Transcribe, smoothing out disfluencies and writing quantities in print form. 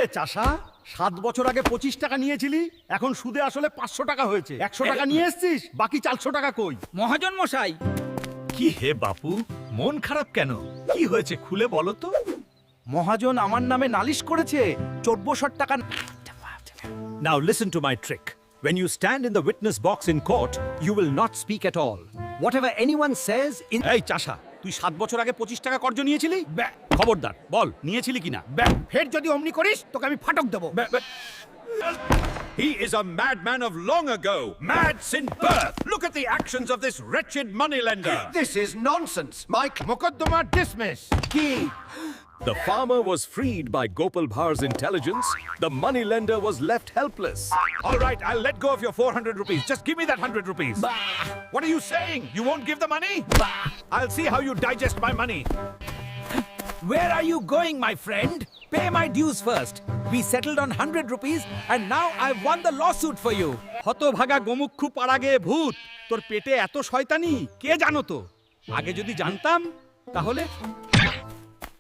রে চাষা, 7 বছর আগে 25 টাকা নিয়েছিলি, এখন সুদে আসলে 500 টাকা হয়েছে। 100 টাকা নিয়ে এসছিস, বাকি 400 টাকা কই? মহাজন মশাই, কি হে বাপু, মন খারাপ কেন? কি হয়েছে খুলে বলো তো। মহাজন আমার নামে নালিশ করেছে 1400 টাকা। Now listen to my trick. When you stand in the witness box in court, you will not speak at all. Whatever anyone says in... এই চাষা, তুই 7 বছর আগে 25 টাকা কর্জ নিয়েছিলি? খবরদার বল, নিয়েছিলি কিনা? ফের যদি অমনি করিস তোকে আমি ফাটক দেবো। He is a madman of long ago, mad since birth. Look at the actions of this wretched moneylender. This is nonsense. Mike, মোকদ্দমা dismiss. The farmer was freed by Gopal Bhar's intelligence. The moneylender was left helpless. All right, I'll let go of your 400 rupees. Just give me that 100 rupees. What are you saying? You won't give the money? I'll see how you digest my money. Where are you going, my friend? Pay my dues first. We settled on 100 rupees and now I've won the lawsuit for you. হতভাগা গোমুক্ষু পাড়াগে ভূত, তোর পেটে এত শয়তানি কে জানো তো? আগে যদি জানতাম তাহলে